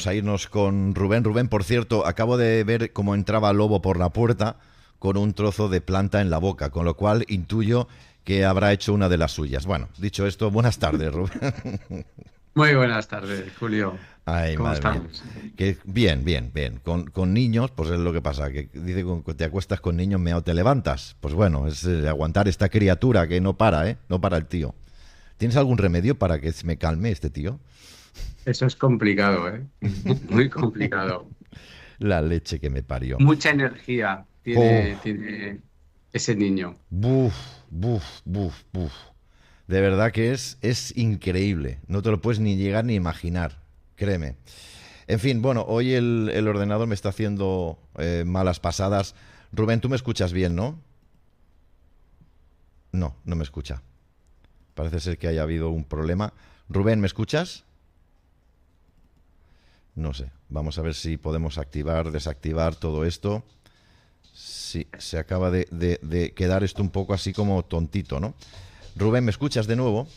vamos a irnos con Rubén. Rubén, por cierto, acabo de ver cómo entraba Lobo por la puerta con un trozo de planta en la boca, con lo cual intuyo que habrá hecho una de las suyas. Bueno, dicho esto, buenas tardes, Rubén. Muy buenas tardes, Julio. Ay, ¿Cómo madre mía. estamos? Que bien, bien, bien. Con niños, pues es lo que pasa, que dice que cuando te acuestas con niños, meao te levantas. Pues bueno, es aguantar esta criatura que no para, ¿eh? No para el tío. ¿Tienes algún remedio para que se me calme este tío? Eso es complicado, ¿eh? Muy complicado. La leche que me parió. Mucha energía Oh, tiene ese niño. buf, buf, buf, buf. De verdad que es increíble. No te lo puedes ni llegar ni imaginar. Créeme. En fin, bueno, hoy el ordenador me está haciendo malas pasadas. Rubén, tú me escuchas bien, ¿no? No, no me escucha. Parece ser que haya habido un problema. Rubén, ¿me escuchas? No sé. Vamos a ver si podemos activar, desactivar todo esto. Sí, se acaba de quedar esto un poco así como tontito, ¿no? Rubén, ¿me escuchas de nuevo?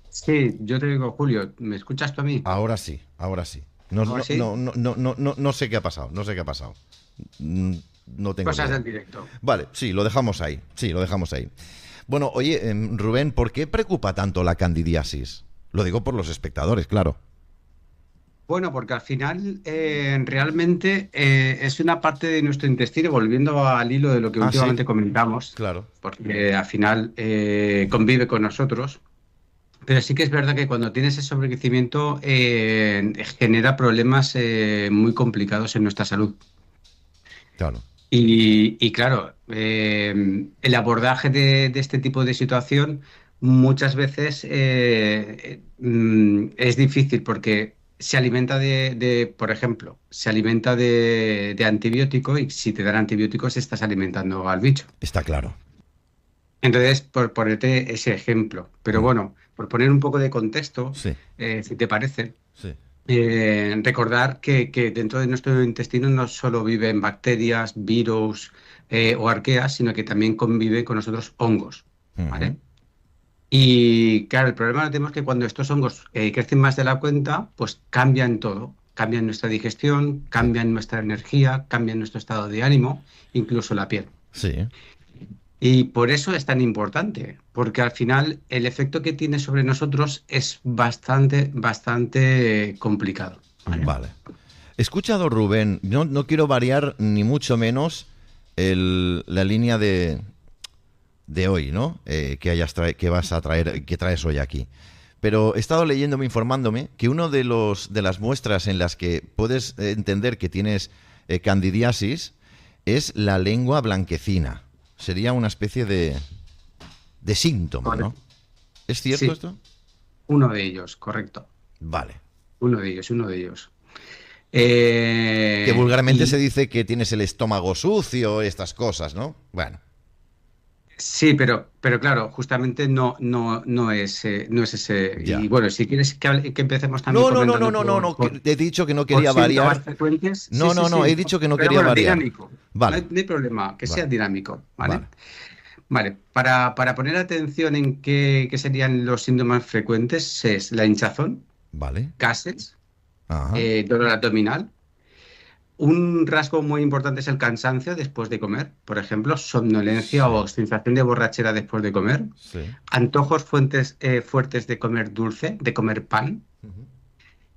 Sí, yo te digo, Julio, ¿me escuchas tú a mí? Ahora sí, ahora sí. No, ¿Ahora no, sí? no, no, no, no, no sé qué ha pasado, no sé qué ha pasado. Mm, No tengo ni Cosas idea. del directo. Vale, sí, lo dejamos ahí. Sí, lo dejamos ahí. Bueno, oye, Rubén, ¿por qué preocupa tanto la candidiasis? Lo digo por los espectadores, claro. Bueno, porque al final realmente es una parte de nuestro intestino, volviendo al hilo de lo que Ah, sí, últimamente comentamos, claro. porque al final convive con nosotros. Pero sí que es verdad que cuando tienes ese sobrecrecimiento genera problemas muy complicados en nuestra salud. Claro. Y claro, el abordaje de este tipo de situación muchas veces es difícil porque se alimenta por ejemplo, se alimenta de antibiótico y si te dan antibióticos estás alimentando al bicho. Está claro. Entonces, por ponerte ese ejemplo, pero Mm, bueno, por poner un poco de contexto, sí, si te parece, sí. recordar que dentro de nuestro intestino no solo viven bacterias, virus o arqueas, sino que también conviven con nosotros hongos, Ujú. ¿vale? Y claro, el problema lo tenemos que cuando estos hongos crecen más de la cuenta, pues cambian todo. Cambian nuestra digestión, Sí, cambian nuestra energía, cambian nuestro estado de ánimo, incluso la piel. sí. Y por eso es tan importante, porque al final el efecto que tiene sobre nosotros es bastante complicado, ¿vale? Vale. He escuchado, Rubén, no quiero variar ni mucho menos la línea de hoy, ¿no? Que vas a traer, que traes hoy aquí. Pero he estado leyéndome, informándome, que uno de las muestras en las que puedes entender que tienes candidiasis es la lengua blanquecina. Sería una especie de síntoma, ¿no? Correcto. ¿Es cierto Sí, esto? uno de ellos, correcto. Vale. Uno de ellos, uno de ellos. Que vulgarmente se Y dice que tienes el estómago sucio, estas cosas, ¿no? Bueno, sí, pero claro, justamente no es ese. Y ya. bueno, si quieres que empecemos también No, no, no, no, comentando no, no, no. He dicho que no por quería síntomas variar. frecuentes, sí, No, sí, no, no. sí. He dicho que no Pero quería bueno, variar. dinámico. No Vale, hay, no hay problema, que sea vale, dinámico, ¿vale? vale, Vale, para poner atención en qué serían los síntomas frecuentes es la hinchazón, vale. gases, Ajá. dolor abdominal. Un rasgo muy importante es el cansancio después de comer, por ejemplo, somnolencia Sí, o sensación de borrachera después de comer, sí. antojos fuertes de comer dulce, de comer pan, Ujú.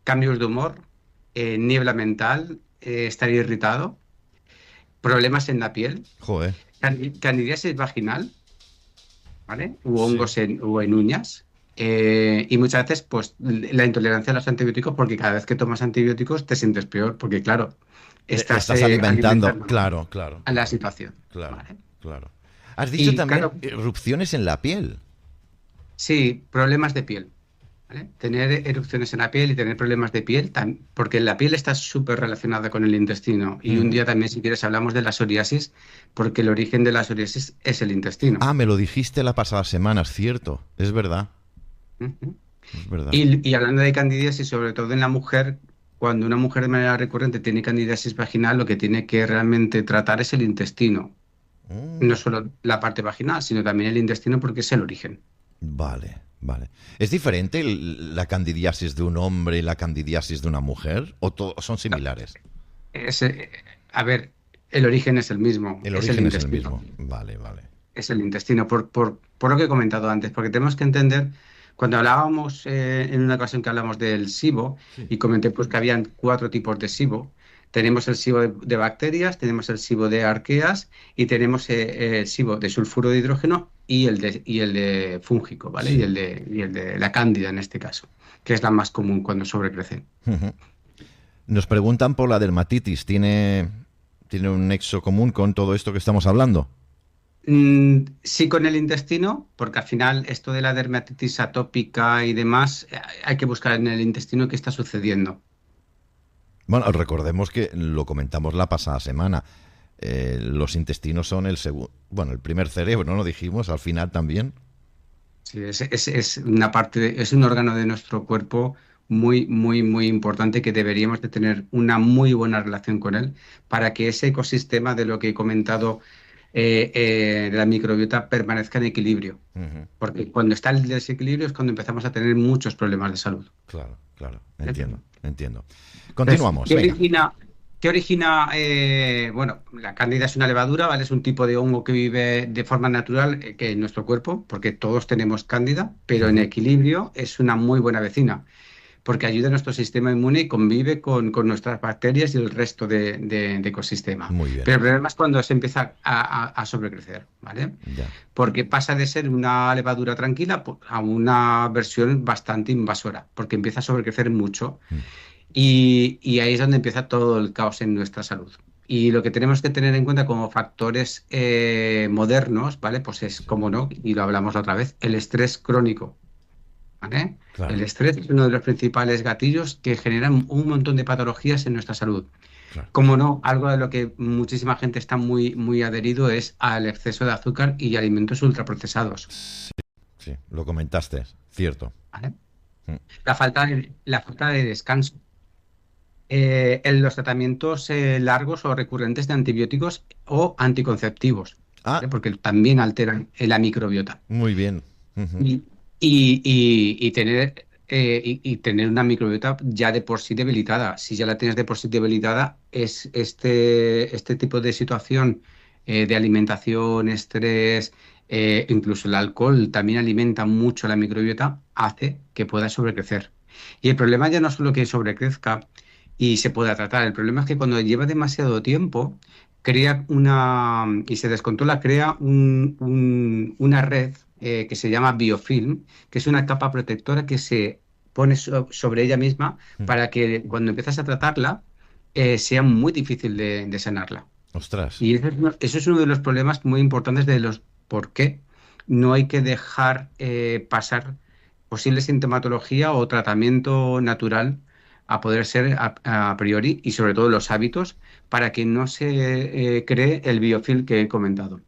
cambios de humor, niebla mental, estar irritado, problemas en la piel, Joder. candidiasis vaginal, ¿vale? U Sí. hongos o en uñas. Y muchas veces, pues, la intolerancia a los antibióticos, porque cada vez que tomas antibióticos te sientes peor, porque claro, Te estás estás alimentando. alimentando Claro, claro, a la claro, situación, claro, ¿vale? claro. Has dicho Y también claro, erupciones en la piel. sí, problemas de piel, ¿vale? Tener erupciones en la piel y tener problemas de piel, porque la piel está súper relacionada con el intestino. Y un Ujú. día también, si quieres, hablamos de la psoriasis, porque el origen de la psoriasis es el intestino. Ah, me lo dijiste la pasada semana, es cierto. Es verdad, Ujú. es verdad. Y hablando de candidiasis, sobre todo en la mujer, cuando una mujer de manera recurrente tiene candidiasis vaginal, lo que tiene que realmente tratar es el intestino. No Mm, solo la parte vaginal, sino también el intestino porque es el origen. Vale, vale. ¿Es diferente la candidiasis de un hombre y la candidiasis de una mujer? ¿O son similares? Es, a ver, el origen es el mismo, El es el origen es el intestino. mismo. Vale, vale. Es el intestino, por lo que he comentado antes, porque tenemos que entender, cuando hablábamos en una ocasión que hablamos del SIBO, Sí. y comenté pues que habían 4 tipos de SIBO. Tenemos el SIBO de bacterias, tenemos el SIBO de arqueas y tenemos el SIBO de sulfuro de hidrógeno y el de fúngico, ¿vale? Y Sí. el de la cándida en este caso, que es la más común cuando sobrecrece. Ujú. Nos preguntan por la dermatitis. ¿Tiene un nexo común con todo esto que estamos hablando? Sí, con el intestino, porque al final esto de la dermatitis atópica y demás, hay que buscar en el intestino qué está sucediendo. Bueno, recordemos que lo comentamos la pasada semana. Los intestinos son el primer cerebro, ¿no? Dijimos al final también. Sí, es una es un órgano de nuestro cuerpo muy, muy, muy importante que deberíamos de tener una muy buena relación con él para que ese ecosistema de lo que he comentado de la microbiota permanezca en equilibrio. Ujú. Porque cuando está el desequilibrio es cuando empezamos a tener muchos problemas de salud. Claro, claro. ¿Eh? Entiendo, entiendo. Entonces, Continuamos, ¿qué venga. origina? ¿Qué origina? Bueno, la cándida es una levadura, ¿vale? Es un tipo de hongo que vive de forma natural que en nuestro cuerpo, porque todos tenemos cándida, pero en Ujú. equilibrio es una muy buena vecina, porque ayuda a nuestro sistema inmune y convive con nuestras bacterias y el resto de ecosistema. Muy bien. Pero el problema es cuando se empieza a sobrecrecer, ¿vale? Ya. Porque pasa de ser una levadura tranquila a una versión bastante invasora, porque empieza a sobrecrecer mucho. Mm. Y ahí es donde empieza todo el caos en nuestra salud. Y lo que tenemos que tener en cuenta como factores modernos, ¿vale? Pues es, Sí. como no, y lo hablamos la otra vez, el estrés crónico, ¿vale? El Claro, estrés es uno de los principales gatillos que generan un montón de patologías en nuestra salud. claro. Como no, algo de lo que muchísima gente está muy, muy adherido es al exceso de azúcar y alimentos ultraprocesados, Sí, lo comentaste, cierto. ¿vale? Mm. La falta de descanso. En los tratamientos largos o recurrentes de antibióticos o anticonceptivos, Ah, ¿vale? Porque también alteran la microbiota. muy bien. Ujú. Y tener una microbiota ya de por sí debilitada. Si ya la tienes de por sí debilitada, es este tipo de situación de alimentación, estrés, incluso el alcohol también alimenta mucho la microbiota, hace que pueda sobrecrecer. Y el problema ya no es solo que sobrecrezca y se pueda tratar, el problema es que cuando lleva demasiado tiempo, y se descontrola, crea una red que se llama biofilm, que es una capa protectora que se pone sobre ella misma Mm. para que cuando empiezas a tratarla sea muy difícil de sanarla. Ostras. Y eso es uno de los problemas muy importantes de los por qué no hay que dejar pasar posible sintomatología o tratamiento natural a poder ser a priori y sobre todo los hábitos para que no se cree el biofilm que he comentado.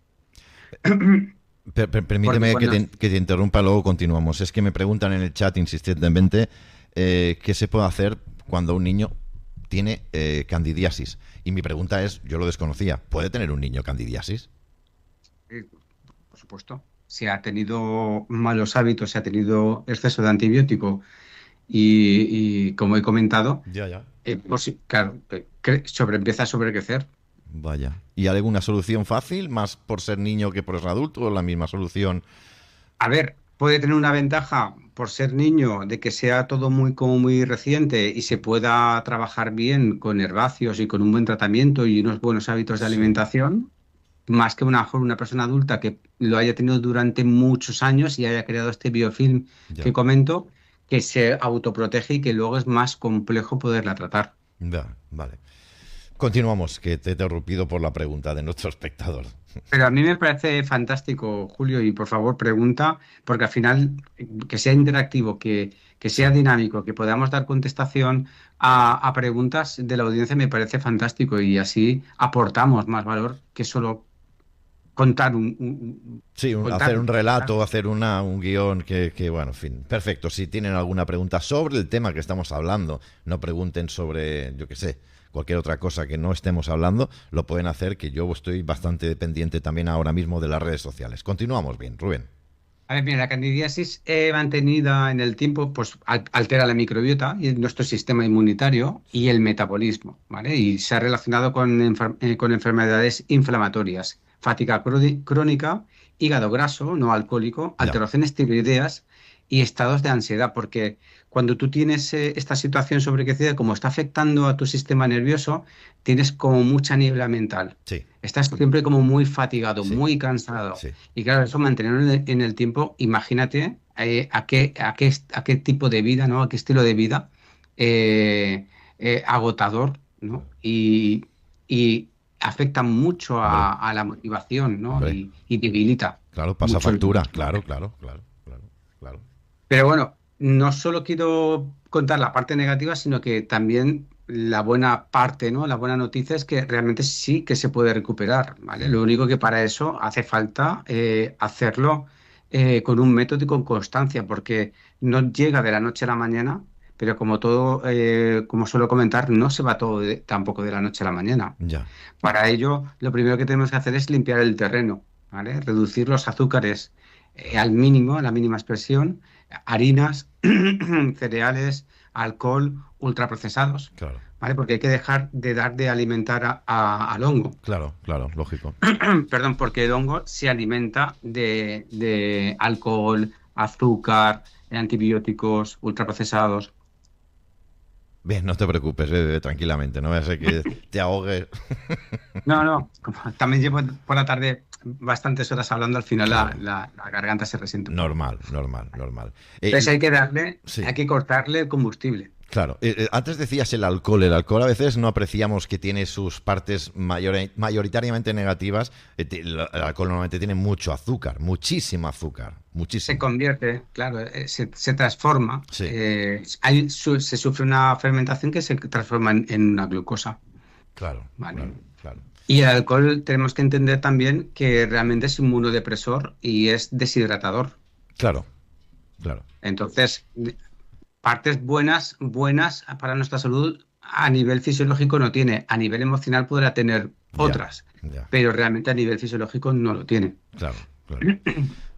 Porque Permíteme que cuando te interrumpa, luego continuamos. Es que me preguntan en el chat insistentemente qué se puede hacer cuando un niño tiene candidiasis. Y mi pregunta es, yo lo desconocía, ¿puede tener un niño candidiasis? eh, por supuesto, si ha tenido malos hábitos, si ha tenido exceso de antibiótico y como he comentado, Ya, ya. claro, empieza a sobrecrecer. Vaya. ¿Y hay alguna solución fácil, más por ser niño que por ser adulto, o la misma solución? A ver, puede tener una ventaja por ser niño de que sea todo como muy reciente y se pueda trabajar bien con herbáceos y con un buen tratamiento y unos buenos hábitos de Sí, alimentación, más que una persona adulta que lo haya tenido durante muchos años y haya creado este biofilm que ya. comento, que se autoprotege y que luego es más complejo poderla tratar. Ya, vale. Continuamos, que te he interrumpido por la pregunta de nuestro espectador. Pero a mí me parece fantástico, Julio, y por favor pregunta, porque al final que sea interactivo, que sea Sí. dinámico, que podamos dar contestación a preguntas de la audiencia me parece fantástico y así aportamos más valor que solo contar Sí, hacer contar. un relato, hacer un guión bueno, en fin, perfecto. Si tienen alguna pregunta sobre el tema que estamos hablando, no pregunten sobre, yo qué sé, cualquier otra cosa que no estemos hablando, lo pueden hacer, que yo estoy bastante dependiente también ahora mismo de las redes sociales. Continuamos bien, Rubén. A ver, mira, la candidiasis mantenida en el tiempo pues altera la microbiota y nuestro sistema inmunitario y el metabolismo, ¿vale? Y se ha relacionado con enfermedades inflamatorias, fatiga crónica, hígado graso, no alcohólico, Ya, alteraciones tiroideas y estados de ansiedad, porque cuando tú tienes esta situación sobrecrecida, como está afectando a tu sistema nervioso, tienes como mucha niebla mental. sí, Estás siempre como muy fatigado, sí, muy cansado. sí. Y claro, eso mantenerlo en el tiempo, imagínate a qué tipo de vida, ¿no? A qué estilo de vida agotador, ¿no? Y afecta mucho Hombre, a la motivación, ¿no? hombre. Y debilita Claro, pasa mucho el factura. músculo. Claro, claro, claro, claro, claro. Pero bueno, no solo quiero contar la parte negativa, sino que también la buena parte, ¿no? La buena noticia es que realmente sí que se puede recuperar, ¿vale? Mm, Lo único que para eso hace falta hacerlo con un método y con constancia, porque no llega de la noche a la mañana, pero como todo, como suelo comentar, no se va todo tampoco de la noche a la mañana. ya, Para ello, lo primero que tenemos que hacer es limpiar el terreno, ¿vale? Reducir los azúcares al mínimo, a la mínima expresión, harinas, cereales, alcohol, ultraprocesados, claro, ¿vale? Porque hay que dejar de dar de alimentar al hongo. claro, claro, lógico. Perdón, porque el hongo se alimenta de alcohol, azúcar, antibióticos, ultraprocesados. Bien, no te preocupes, bebe tranquilamente, no vaya a ser que te ahogues. No, no, como también llevo por la tarde bastantes horas hablando, al final Claro, la garganta se resiente un poco. normal, normal, normal. Entonces hay Sí, que cortarle el combustible. claro. Antes decías el alcohol. El alcohol a veces no apreciamos que tiene sus partes mayoritariamente negativas. El alcohol normalmente tiene mucho azúcar, muchísimo azúcar, Se muchísimo. convierte, claro, se transforma. Sí, Se sufre una fermentación que se transforma en una glucosa, claro, ¿vale? claro, claro, Y el alcohol tenemos que entender también que realmente es inmunodepresor y es deshidratador. claro, claro. Entonces, partes buenas para nuestra salud a nivel fisiológico no tiene, a nivel emocional podrá tener Ya, otras, ya, pero realmente a nivel fisiológico no lo tiene. claro, claro.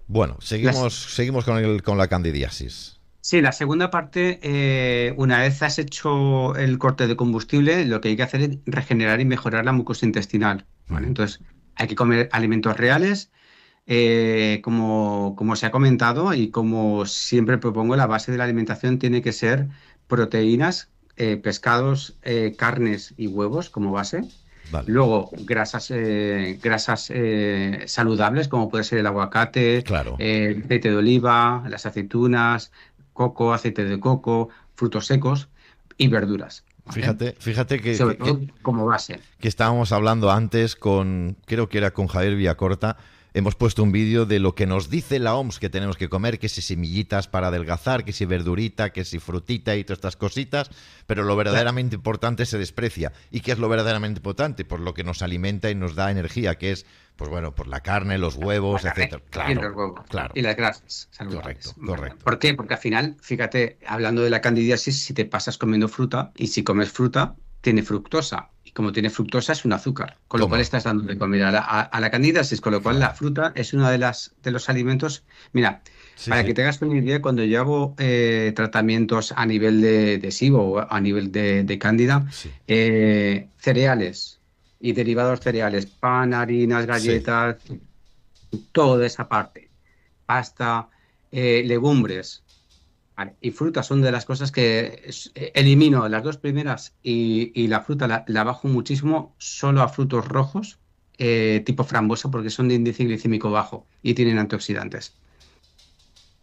Bueno, Las- seguimos con la candidiasis. sí, la segunda parte, una vez has hecho el corte de combustible, lo que hay que hacer es regenerar y mejorar la mucosa intestinal, ¿vale? Ujú. Entonces, hay que comer alimentos reales, como se ha comentado y como siempre propongo, la base de la alimentación tiene que ser proteínas, pescados, carnes y huevos como base. Vale, Luego, grasas saludables, como puede ser el aguacate, claro. el aceite de oliva, las aceitunas, coco, aceite de coco, frutos secos y verduras, ¿vale? Fíjate Sobre todo como base. que estábamos hablando antes creo que era con Javier Villacorta. Hemos puesto un vídeo de lo que nos dice la OMS que tenemos que comer, que si semillitas para adelgazar, que si verdurita, que si frutita y todas estas cositas, pero lo Claro. verdaderamente importante se desprecia. ¿Y qué es lo verdaderamente importante? Pues lo que nos alimenta y nos da energía, que es, pues bueno, pues la carne, los La huevos, carne etcétera. y Claro, los huevos claro, y las grasas correcto, saludables. ¿Vale? correcto. ¿Por qué? Porque al final, fíjate, hablando de la candidiasis, si te pasas comiendo fruta y si comes fruta, tiene fructosa. Y como tiene fructosa, es un azúcar, con lo cual Toma, estás dando de comer a la candidiasis, con lo cual la claro. fruta es una de los alimentos. Mira, Sí, para que sí, te hagas una idea, cuando yo hago tratamientos a nivel de SIBO o a nivel de cándida, sí, cereales y derivados cereales, pan, harinas, sí, galletas, toda esa parte, pasta, legumbres, ¿vale? Y frutas son de las cosas que elimino las dos primeras y la fruta la bajo muchísimo solo a frutos rojos, tipo frambuesa, porque son de índice glicémico bajo y tienen antioxidantes,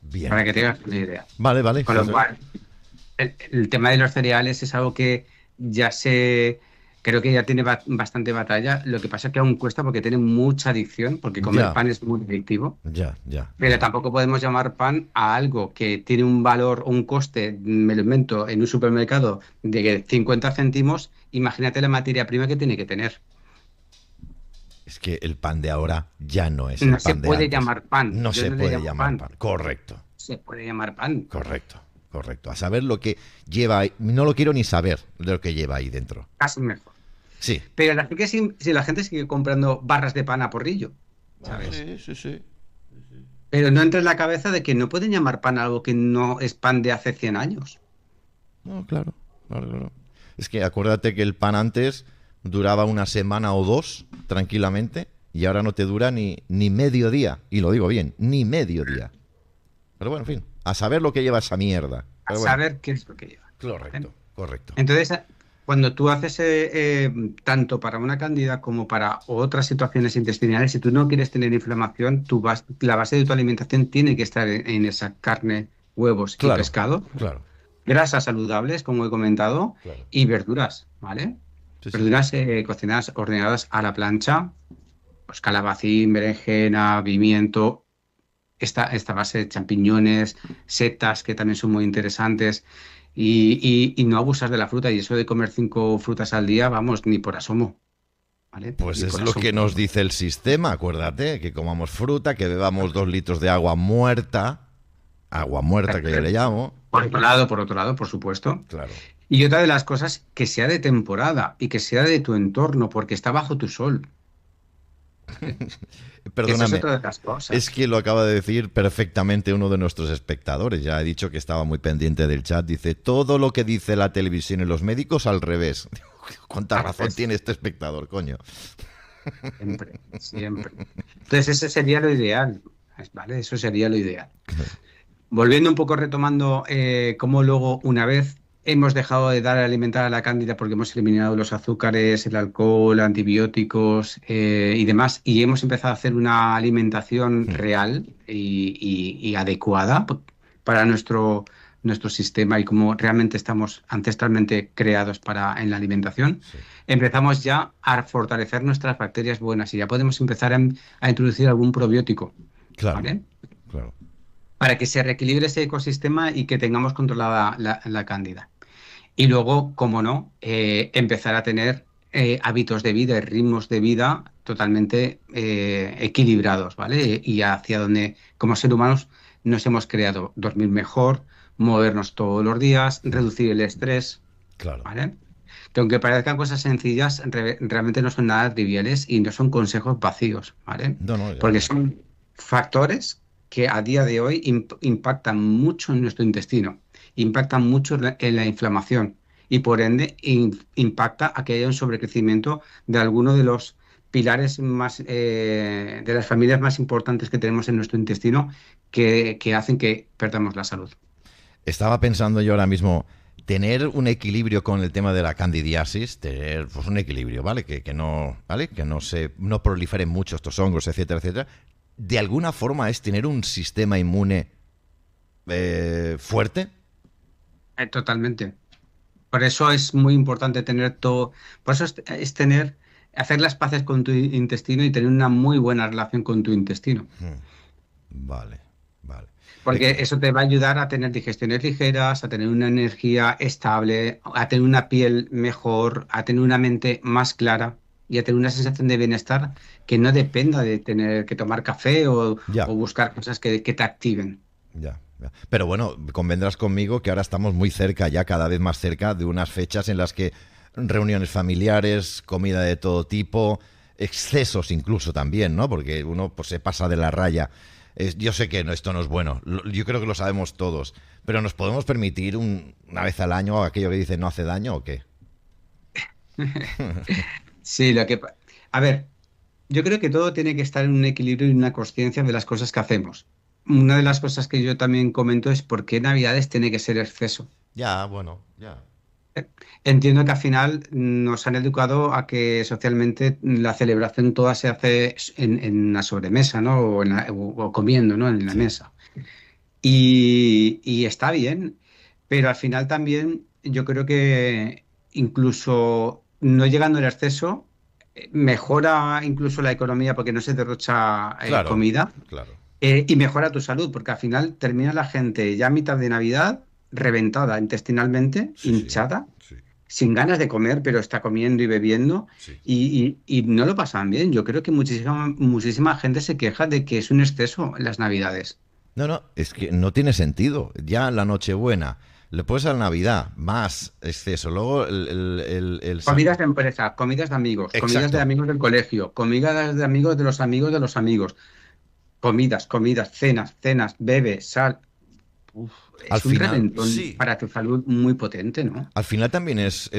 bien. para que tengas una idea. Vale, vale. Con lo cual, el tema de los cereales es algo que ya se, creo que ya tiene bastante batalla. Lo que pasa es que aún cuesta porque tiene mucha adicción, porque comer Ya, pan es muy adictivo. ya, ya, Pero ya. tampoco podemos llamar pan a algo que tiene un valor o un coste, me lo invento, en un supermercado de 50 céntimos. Imagínate la materia prima que tiene que tener. Es que el pan de ahora ya no es el No se pan de puede antes. llamar pan. No Yo se no le puede llamo llamar pan. pan. Correcto, Se puede llamar pan. correcto, correcto. A saber lo que lleva ahí. No lo quiero ni saber de lo que lleva ahí dentro. Casi mejor. Sí. Pero si la gente sigue comprando barras de pan a porrillo, ¿sabes? Sí, sí, sí. Pero no entra en la cabeza de que no pueden llamar pan a algo que no es pan de hace 100 años. No, claro, claro, claro. Es que acuérdate que el pan antes duraba una semana o dos tranquilamente y ahora no te dura ni medio día. Y lo digo bien, ni medio día. Pero bueno, en fin, a saber lo que lleva esa mierda. A Pero bueno, saber qué es lo que lleva. ¿Vale? correcto, correcto. Entonces, cuando tú haces tanto para una cándida como para otras situaciones intestinales, si tú no quieres tener inflamación, la base de tu alimentación tiene que estar en esa carne, huevos y Claro, pescado, claro, grasas saludables, como he comentado, claro. y verduras, ¿vale? Sí, sí. Verduras cocinadas, horneadas a la plancha, pues calabacín, berenjena, pimiento, esta base de champiñones, setas, que también son muy interesantes, y no abusar de la fruta. Y eso de comer 5 frutas al día, vamos, ni por asomo, ¿vale? Pues Ni es por lo asomo. que nos dice el sistema, acuérdate, que comamos fruta, que bebamos 2 litros de agua muerta que yo le llamo. Por otro lado, por supuesto. Claro. Y otra de las cosas, que sea de temporada y que sea de tu entorno, porque está bajo tu sol, ¿vale? Que eso es Perdóname, otra de las es cosas. que lo acaba de decir perfectamente uno de nuestros espectadores. Ya he dicho que estaba muy pendiente del chat. Dice, todo lo que dice la televisión y los médicos al revés. ¿Cuánta razón Pues, tiene este espectador, coño? siempre, siempre. Entonces, ese sería lo ideal, ¿vale? Eso sería lo ideal. Volviendo un poco, retomando cómo luego, una vez hemos dejado de dar a alimentar a la cándida porque hemos eliminado los azúcares, el alcohol, antibióticos y demás, y hemos empezado a hacer una alimentación real y adecuada para nuestro sistema y como realmente estamos ancestralmente creados en la alimentación, Sí, empezamos ya a fortalecer nuestras bacterias buenas y ya podemos empezar a introducir algún probiótico, claro, ¿vale? claro. Para que se reequilibre ese ecosistema y que tengamos controlada la cándida. Y luego, como no, empezar a tener hábitos de vida y ritmos de vida totalmente equilibrados, ¿vale? Y hacia donde, como seres humanos, nos hemos creado dormir mejor, movernos todos los días, reducir el estrés, Claro. ¿vale? Que aunque parezcan cosas sencillas, realmente no son nada triviales y no son consejos vacíos, ¿vale? No, no, ya, Porque ya. son factores que a día de hoy impactan mucho en nuestro intestino, impactan mucho en la inflamación y por ende impacta a que haya un sobrecrecimiento de alguno de los pilares más, de las familias más importantes que tenemos en nuestro intestino que hacen que perdamos la salud. Estaba pensando yo ahora mismo, tener un equilibrio con el tema de la candidiasis, tener pues, un equilibrio, ¿vale? Que no, ¿vale? Que no proliferen mucho estos hongos, etcétera, etcétera. De alguna forma es tener un sistema inmune fuerte. Totalmente. Por eso es muy importante tener todo, por eso hacer las paces con tu intestino y tener una muy buena relación con tu intestino. Vale, vale. Es Porque que, eso te va a ayudar a tener digestiones ligeras, a tener una energía estable, a tener una piel mejor, a tener una mente más clara y a tener una sensación de bienestar que no dependa de tener que tomar café ya, o buscar cosas que te activen. ya, ya. Pero bueno, convendrás conmigo que ahora estamos muy cerca, ya cada vez más cerca de unas fechas en las que reuniones familiares, comida de todo tipo, excesos incluso también, ¿no? Porque uno pues, se pasa de la raya. Yo sé que esto no es bueno, yo creo que lo sabemos todos, pero ¿nos podemos permitir una vez al año aquello que dice no hace daño o qué? Sí, a ver, yo creo que todo tiene que estar en un equilibrio y una consciencia de las cosas que hacemos. Una de las cosas que yo también comento es por qué Navidades tiene que ser exceso. Ya, bueno, ya. Entiendo que al final nos han educado a que socialmente la celebración toda se hace en la sobremesa, ¿no? O comiendo, ¿no? En la Sí, mesa. Y está bien, pero al final también yo creo que incluso no llegando al exceso, mejora incluso la economía porque no se derrocha claro, comida claro. y mejora tu salud porque al final termina la gente ya a mitad de Navidad reventada intestinalmente, Sí, sí, hinchada sí, sin ganas de comer, pero está comiendo y bebiendo sí. y no lo pasan bien. Yo creo que muchísima gente se queja de que es un exceso en las Navidades. No, no, es que no tiene sentido. Ya la Nochebuena, le puedes a la Navidad, más exceso. Luego Comidas de empresa, comidas de amigos, comidas de Exacto. amigos del colegio, comidas de amigos de los amigos de los amigos. comidas, cenas, bebe, sal. Uf, Al es un final, reventón sí. para tu salud muy potente, ¿no? Al final también es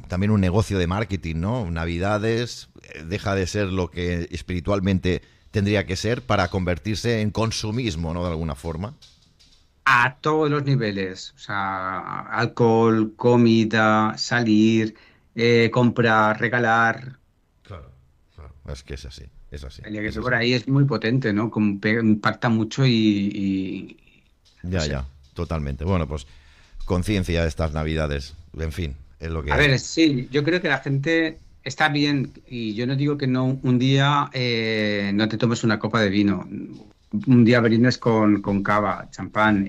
también un negocio de marketing, ¿no? Navidades deja de ser lo que espiritualmente tendría que ser para convertirse en consumismo, ¿no? De alguna forma. A todos los niveles, o sea, alcohol, comida, salir, comprar, regalar. Claro, claro. Es que es así, es así, El es negocio por así. ahí es muy potente, ¿no? Impacta mucho no Ya, sé. ya, totalmente. Bueno, pues conciencia de estas Navidades, en fin, es lo que A hay. ver, sí, yo creo que la gente está bien y yo no digo que no un día no te tomes una copa de vino. Un día brines con cava, champán,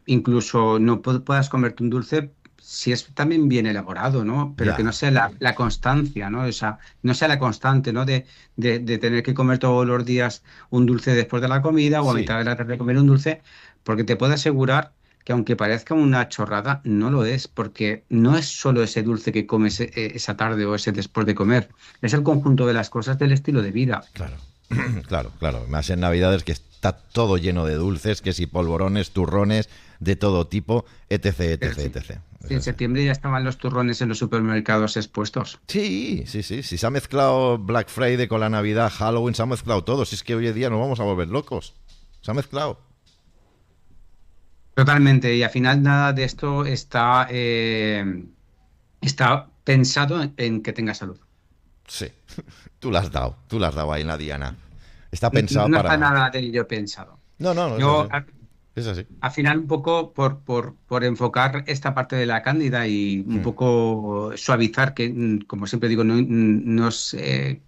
incluso no puedas comerte un dulce si es también bien elaborado, ¿no? Pero que no Ya, sea la constancia, ¿no? O sea, no sea la constante, ¿no? De tener que comer todos los días un dulce después de la comida o a sí, mitad de la tarde comer un dulce, porque te puedo asegurar que aunque parezca una chorrada, no lo es, porque no es solo ese dulce que comes esa tarde o ese después de comer, es el conjunto de las cosas del estilo de vida. claro. Claro, claro. Más en Navidades que está todo lleno de dulces, que si polvorones, turrones, de todo tipo, etc, Pero etc, sí, etc. Es sí, en así. septiembre ya estaban los turrones en los supermercados expuestos. Sí, sí, sí. Si se ha mezclado Black Friday con la Navidad, Halloween, se ha mezclado todo. Si es que hoy en día nos vamos a volver locos. Se ha mezclado. Totalmente, y al final nada de esto está pensado en que tenga salud. Sí. Tú la has dado ahí en la diana. Está pensado No está para... nada de ello pensado. No, no, no, es Yo, así. Es así. al final, un poco por enfocar esta parte de la cándida y un Hmm. poco suavizar, que como siempre digo, no es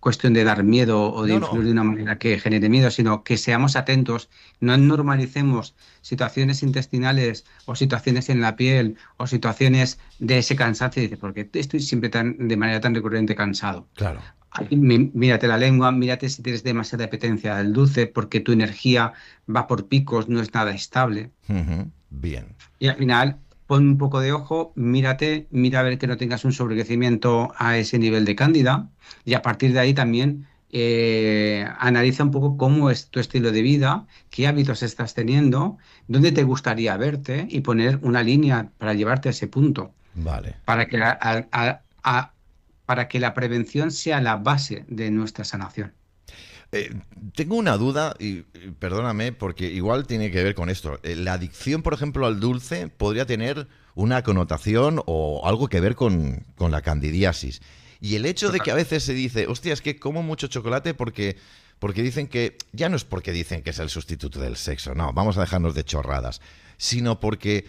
cuestión de dar miedo o de No, influir no. de una manera que genere miedo, sino que seamos atentos, no normalicemos situaciones intestinales o situaciones en la piel o situaciones de ese cansancio, dice, porque estoy siempre de manera tan recurrente cansado. Claro. Ay, mírate la lengua, mírate si tienes demasiada apetencia del dulce, porque tu energía va por picos, no es nada estable. Ujú. Bien. Y al final, pon un poco de ojo, mírate, mira a ver que no tengas un sobrecrecimiento a ese nivel de cándida. Y a partir de ahí también analiza un poco cómo es tu estilo de vida, qué hábitos estás teniendo, dónde te gustaría verte y poner una línea para llevarte a ese punto, Vale. para que, para que la prevención sea la base de nuestra sanación. Eh, tengo una duda, y perdóname, porque igual tiene que ver con esto. La adicción, por ejemplo, al dulce podría tener una connotación o algo que ver con la candidiasis. Y el hecho de que a veces se dice, hostia, es que como mucho chocolate porque dicen que, ya no es porque dicen que es el sustituto del sexo, no, vamos a dejarnos de chorradas, sino porque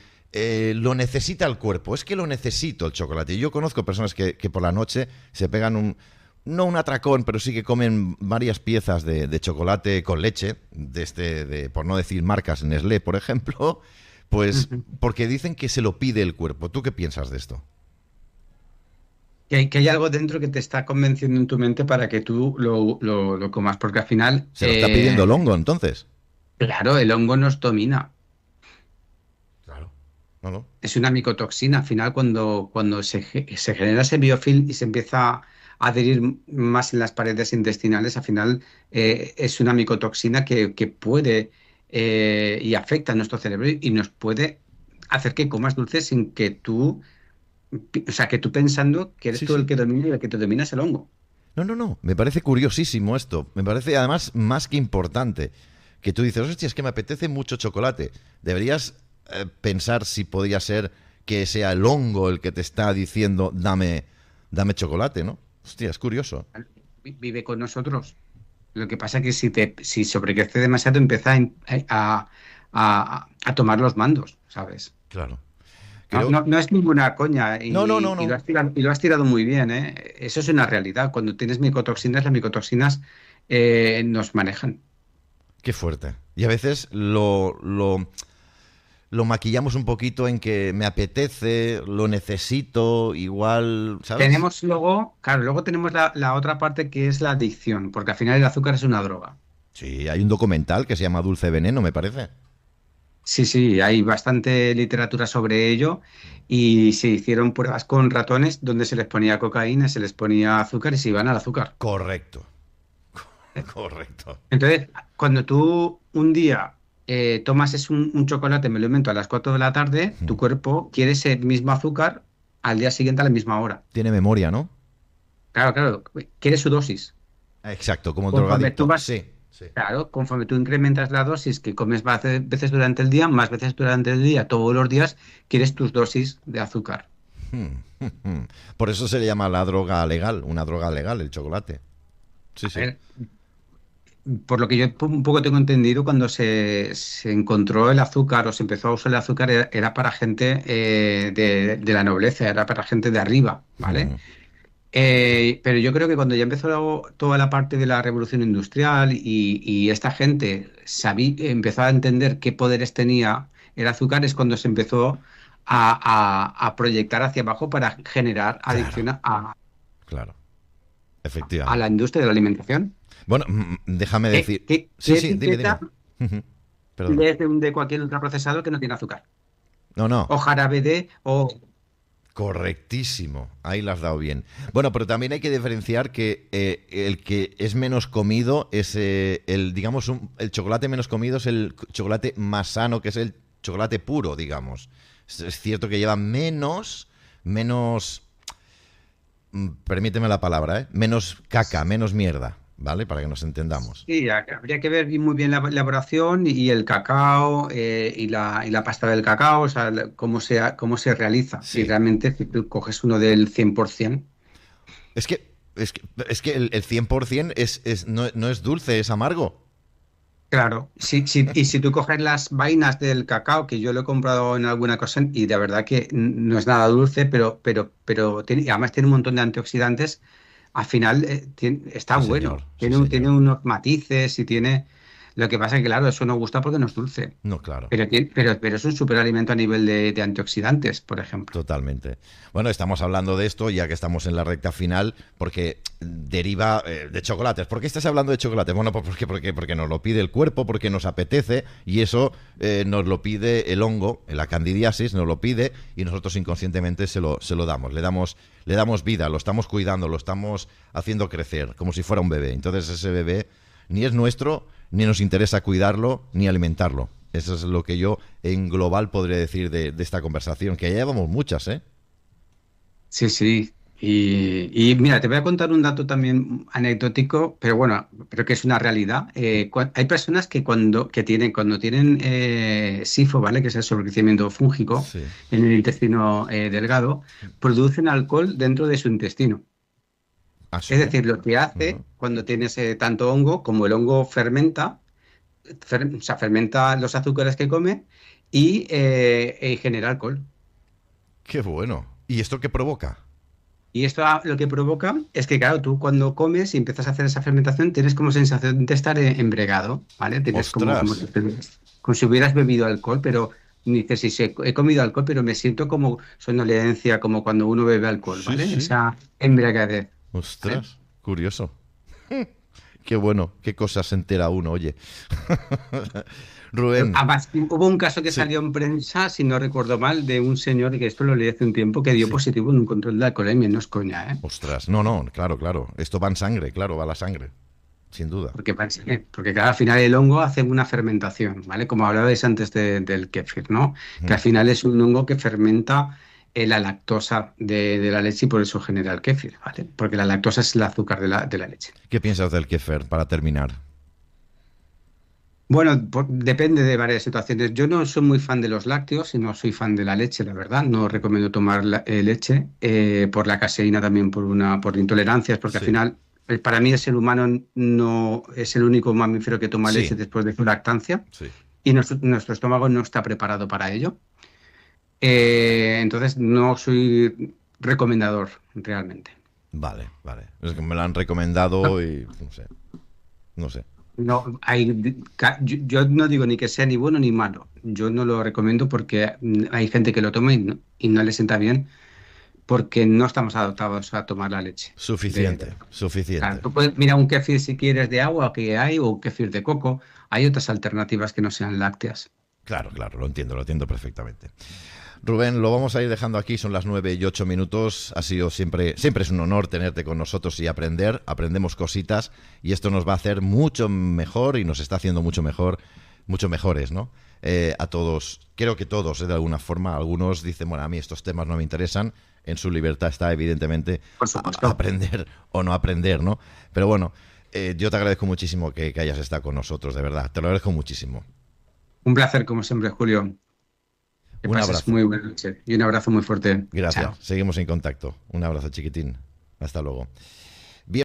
lo necesita el cuerpo, es que lo necesito el chocolate. Yo conozco personas que por la noche se pegan no un atracón, pero sí que comen varias piezas de chocolate con leche, por no decir marcas Nestlé, por ejemplo, pues Ujú. porque dicen que se lo pide el cuerpo. ¿Tú qué piensas de esto? Que hay algo dentro que te está convenciendo en tu mente para que tú lo comas, porque al final, Se lo está pidiendo el hongo, entonces. claro, el hongo nos domina. Claro. No, no. Es una micotoxina. Al final, cuando se genera ese biofilm y se empieza a adherir más en las paredes intestinales, al final es una micotoxina que puede y afecta a nuestro cerebro y nos puede hacer que comas dulces sin que tú, o sea, que tú pensando que eres Sí, tú el sí. que domina y el que te domina es el hongo. No, no, no. Me parece curiosísimo esto. Me parece además más que importante. Que tú dices, hostia, es que me apetece mucho chocolate. Deberías pensar si podría ser que sea el hongo el que te está diciendo, dame chocolate, ¿no? Hostia, es curioso. Vive con nosotros. Lo que pasa es que si sobrecrece demasiado, empieza a tomar los mandos, ¿sabes? Claro. No, Creo. no es ninguna coña No, no, no, y no. lo has tirado muy bien, ¿eh? Eso es una realidad. Cuando tienes micotoxinas, las micotoxinas nos manejan. Qué fuerte. Y a veces lo maquillamos un poquito en que me apetece, lo necesito, igual, ¿sabes? Tenemos luego, claro, luego tenemos la otra parte que es la adicción, porque al final el azúcar es una droga. Sí, hay un documental que se llama Dulce Veneno, me parece. Sí, sí, hay bastante literatura sobre ello y se hicieron pruebas con ratones donde se les ponía cocaína, se les ponía azúcar y se iban al azúcar. Correcto. Correcto. Entonces, cuando tú un día tomas un chocolate, me lo invento, a las 4 de la tarde, tu Mm. cuerpo quiere ese mismo azúcar al día siguiente a la misma hora. Tiene memoria, ¿no? Claro, claro, quiere su dosis. Exacto, como el Conforme tú drogadicto. vas, Sí, sí. claro, conforme tú incrementas la dosis que comes más veces durante el día, más veces durante el día, todos los días, quieres tus dosis de azúcar. Por eso se le llama la droga legal, una droga legal, el chocolate. Sí, A sí. ver, por lo que yo un poco tengo entendido, cuando se encontró el azúcar o se empezó a usar el azúcar, era para gente de la nobleza, era para gente de arriba, ¿vale? Mm, Pero yo creo que cuando ya empezó toda la parte de la revolución industrial y esta gente empezó a entender qué poderes tenía el azúcar, es cuando se empezó a proyectar hacia abajo para generar claro, adicción claro, a la efectivamente. industria de la alimentación. Bueno, déjame ¿Qué, decir. qué- Sí, qué sí, dime, etiqueta dime. Perdona. lees de cualquier ultraprocesado que no tiene azúcar? No, no. O jarabe de, o... Correctísimo, ahí la has dado bien. Bueno, pero también hay que diferenciar que el que es menos comido es el, digamos, el chocolate menos comido es el chocolate más sano, que es el chocolate puro, digamos. Es cierto que lleva menos, permíteme la palabra, menos caca, menos mierda, ¿vale? Para que nos entendamos. Sí, habría que ver muy bien la elaboración y el cacao y la pasta del cacao, o sea, cómo se realiza. Si Sí, realmente si tú coges uno del 100%, es que, es que el 100% no es dulce, es amargo. claro. Y si tú coges las vainas del cacao, que yo lo he comprado en alguna cosa y de verdad que no es nada dulce, pero y además tiene un montón de antioxidantes, al final está Sí, señor, bueno. sí, Tiene señor. unos matices y tiene... Lo que pasa es que, claro, eso no gusta porque no es dulce. No, claro. Pero es un superalimento a nivel de antioxidantes, por ejemplo. Totalmente. Bueno, estamos hablando de esto ya que estamos en la recta final, porque deriva de chocolates. ¿Por qué estás hablando de chocolates? Bueno, pues porque nos lo pide el cuerpo, porque nos apetece, y eso nos lo pide el hongo, la candidiasis, nos lo pide, y nosotros inconscientemente se lo damos. Le damos vida, lo estamos cuidando, lo estamos haciendo crecer, como si fuera un bebé. Entonces ese bebé ni es nuestro, ni nos interesa cuidarlo, ni alimentarlo. Eso es lo que yo en global podría decir de esta conversación, que ya llevamos muchas, ¿eh? Sí, sí. Y mira, te voy a contar un dato también anecdótico, pero bueno, pero que es una realidad. Hay personas que cuando tienen SIFO, ¿vale? Que es el sobrecrecimiento fúngico Sí. en el intestino delgado, producen alcohol dentro de su intestino. ¿Ah, Es sí? decir, lo que Ujú. hace cuando tienes tanto hongo, como el hongo fermenta, o sea, fermenta los azúcares que come y genera alcohol. Qué bueno. ¿Y esto qué provoca? Y esto lo que provoca es que, claro, tú cuando comes y empiezas a hacer esa fermentación, tienes como sensación de estar embriagado, ¿vale? Tienes como, Ostras. como si hubieras bebido alcohol, pero dices, sí, sí, he comido alcohol, pero me siento como somnolencia, como cuando uno bebe alcohol, Sí, ¿vale? sí. Esa embriaguez, ¿vale? Ostras. Curioso. Qué bueno. Qué cosas se entera uno, oye. Rubén. Además, hubo un caso que Sí. salió en prensa, si no recuerdo mal, de un señor, que esto lo leí hace un tiempo, que dio Sí. positivo en un control de alcoholemia, no es coña, ¿eh? Ostras. No, no, claro, claro. Esto va en sangre, claro, va a la sangre. Sin duda. Porque claro, al final el hongo hace una fermentación, ¿vale? Como hablabais antes del kéfir, ¿no? Que Mm. al final es un hongo que fermenta la lactosa de la leche y por eso genera el kéfir, ¿vale? Porque la lactosa es el azúcar de la leche. ¿Qué piensas del kéfer para terminar? Bueno, depende de varias situaciones. Yo no soy muy fan de los lácteos y no soy fan de la leche, la verdad. No recomiendo tomar leche por la caseína también, por intolerancias, porque al Sí. final, para mí el ser humano no es el único mamífero que toma leche Sí. después de su lactancia Sí. y nuestro estómago no está preparado para ello. Entonces, no soy recomendador realmente. Vale, vale. Es que me lo han recomendado y no sé. No sé. No, yo no digo ni que sea ni bueno ni malo. Yo no lo recomiendo porque hay gente que lo toma y no le sienta bien porque no estamos adaptados a tomar la leche. Suficiente, Claro, suficiente. tú puedes mirar un kéfir si quieres de agua que hay o un kéfir de coco. Hay otras alternativas que no sean lácteas. Claro, claro, lo entiendo perfectamente. Rubén, lo vamos a ir dejando aquí, son las 9:08. Ha sido siempre es un honor tenerte con nosotros y aprendemos cositas y esto nos va a hacer mucho mejor y nos está haciendo mucho mejores, ¿no? A todos, creo que todos, de alguna forma. Algunos dicen, bueno, a mí estos temas no me interesan, en su libertad está evidentemente Por supuesto. aprender o no aprender, ¿no? Pero bueno, yo te agradezco muchísimo que hayas estado con nosotros, de verdad, te lo agradezco muchísimo. Un placer, como siempre, Julio. Que Un pases abrazo. muy buena noche y un abrazo muy fuerte. Gracias. Chao. Seguimos en contacto. Un abrazo, chiquitín. Hasta luego.